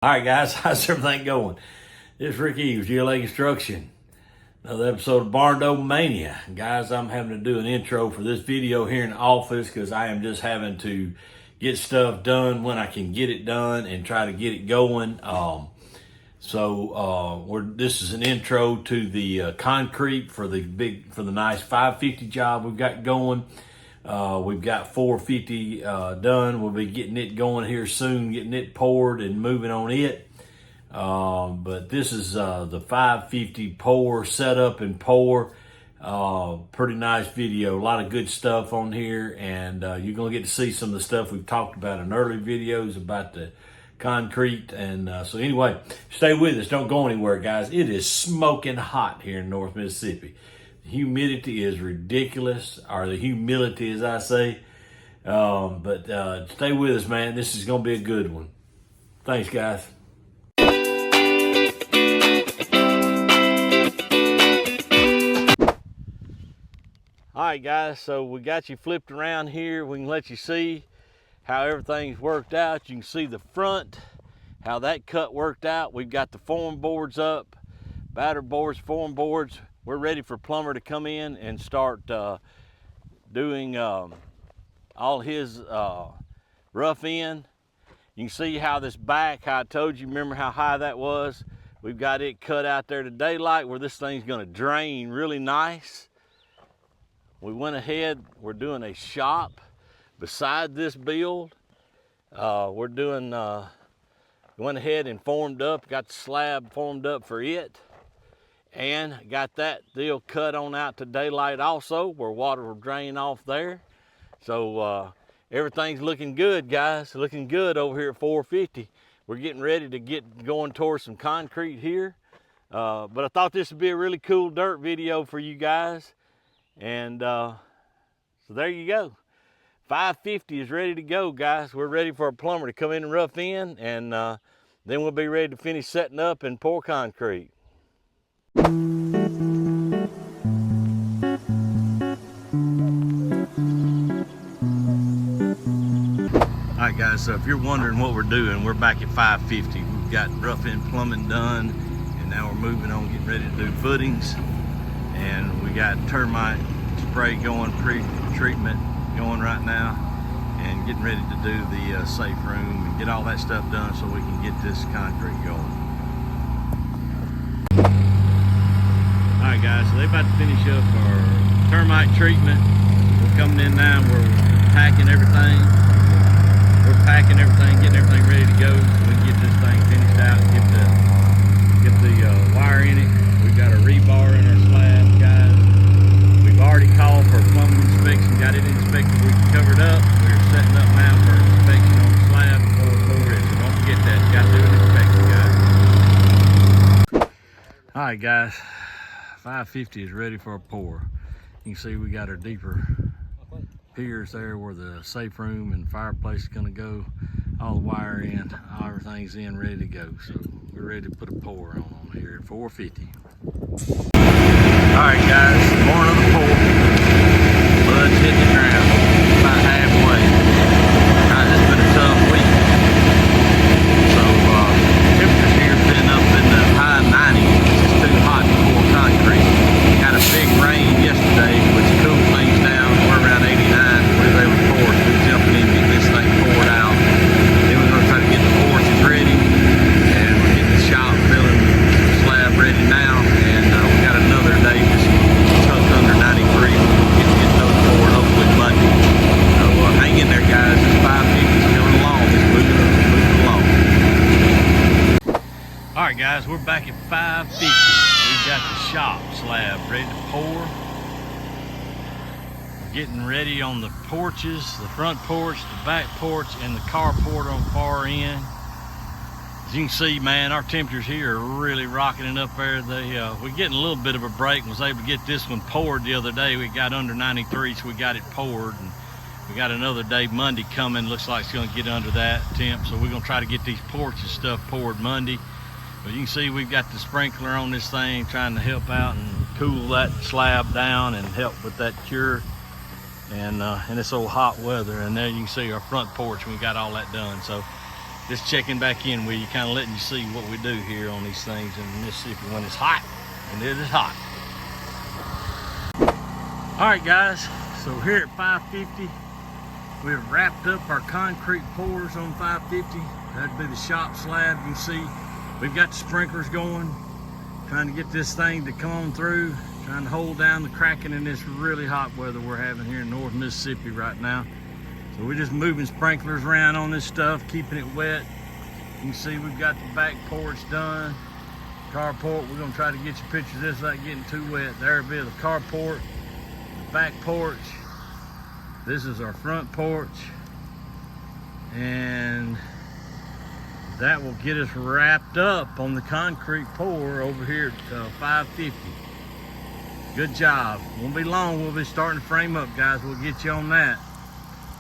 All right, guys, how's everything going? This is Rick Eves, GLA Construction. Another episode of Barndominium. Guys, I'm having to do an intro for this video here in the office because I am just having to get stuff done when I can get it done and try to get it going. This is an intro to the concrete for the nice 550 job we've got going. We've got 450 done. We'll be getting it going here soon, getting it poured and moving on it. But this is the 550 pour, setup and pour. Pretty nice video. A lot of good stuff on here, and you're going to get to see some of the stuff we've talked about in early videos about the concrete. And so anyway, stay with us. Don't go anywhere, guys. It is smoking hot here in North Mississippi. The humidity is ridiculous, or the humility, as I say. But stay with us, man. This is going to be a good one. Thanks, guys. All right, guys, so we got you flipped around here. We can let you see how everything's worked out. You can see the front, how that cut worked out. We've got the form boards up, batter boards, form boards. We're ready for plumber to come in and start doing all his rough in. You can see how this back, how I told you, remember how high that was? We've got it cut out there to daylight where this thing's gonna drain really nice. We went ahead, we're doing a shop beside this build. Went ahead and formed up, got the slab formed up for it. And got that deal cut on out to daylight also, where water will drain off there. So everything's looking good, guys. Looking good over here at 450. We're getting ready to get going towards some concrete here. But I thought this would be a really cool dirt video for you guys. And so there you go. 550 is ready to go, guys. We're ready for a plumber to come in and rough in, and then we'll be ready to finish setting up and pour concrete. All right, guys, so if you're wondering what we're doing, we're back at 550. We've got rough in plumbing done, and now we're moving on, getting ready to do footings. And we got termite spray going, pre-treatment going right now, and getting ready to do the safe room and get all that stuff done so we can get this concrete going. All right, guys, so they're about to finish up our termite treatment. We're coming in now, we're packing everything. We're packing everything, getting everything ready to go so we can get this thing finished out and get the wire in it. We've got a rebar in our slab, guys. We've already called for a plumbing inspection, got it inspected, we covered up. We're setting up now for inspection on the slab before we pour it. So don't forget that, you got to do an inspection, guys. All right, guys. 550 is ready for a pour. You can see we got our deeper piers there where the safe room and fireplace is going to go. All the wire in, everything's in, ready to go. So we're ready to put a pour on here at 450. All right, guys, more of the pour. Blood's hitting the ground, about halfway. It's been a tough week. So temperatures here have been up in the high 90s. It's too hot to pour concrete. We had a big rain yesterday, which cooled things down. We're around 89. We were able to pour. We're jumping in, getting this thing poured out. Then we're going to try to get the porches ready, and we're getting the shop filling the slab ready now. And we got another day just tucked under 93. We'll get those poured hopefully Monday. So hang in there, guys. This 550 is coming along. It's moving along. All right, guys, we're back at 550. We've got the shop slab ready to pour. We're getting ready on the porches, the front porch, the back porch, and the carport on far end. As you can see, man, our temperatures here are really rocking it up there. We're getting a little bit of a break and was able to get this one poured the other day. We got under 93, so we got it poured. And we got another day Monday coming. Looks like it's going to get under that temp. So we're going to try to get these porches stuff poured Monday. But you can see we've got the sprinkler on this thing trying to help out and cool that slab down and help with that cure. And this old hot weather. And there you can see our front porch, we got all that done. So just checking back in with you, kind of letting you see what we do here on these things in Mississippi when it's hot, and it is hot. All right, guys, so here at 550, we've wrapped up our concrete pours on 550. That'd be the shop slab. You can see we've got the sprinklers going, trying to get this thing to come on through, trying to hold down the cracking in this really hot weather we're having here in North Mississippi right now. So we're just moving sprinklers around on this stuff, keeping it wet. You can see we've got the back porch done. Carport, we're gonna try to get you pictures of this without getting too wet. There'll be the carport, the back porch. This is our front porch. And that will get us wrapped up on the concrete pour over here at 550. Good job. Won't be long, we'll be starting to frame up, guys. We'll get you on that.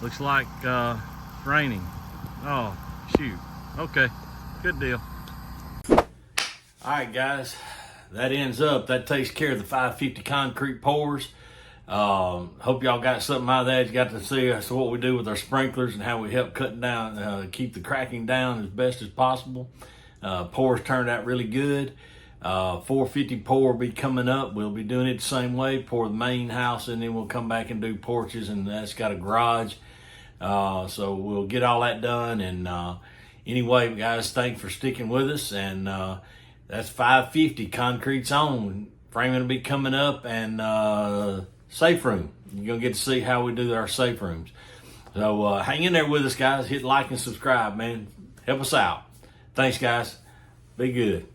Looks like it's raining. Oh, shoot. Okay, good deal. All right, guys, that takes care of the 550 concrete pours. Hope y'all got something out of that. You got to see what we do with our sprinklers and how we help cut down, keep the cracking down as best as possible. Pours turned out really good. 450 pour will be coming up. We'll be doing it the same way, pour the main house, and then we'll come back and do porches, and that's got a garage. So we'll get all that done. And anyway, guys, thanks for sticking with us. And that's 550 concrete's on. Framing will be coming up, and safe room. You're gonna get to see how we do our safe rooms. So hang in there with us, guys. Hit like and subscribe, man. Help us out. Thanks, guys. Be good.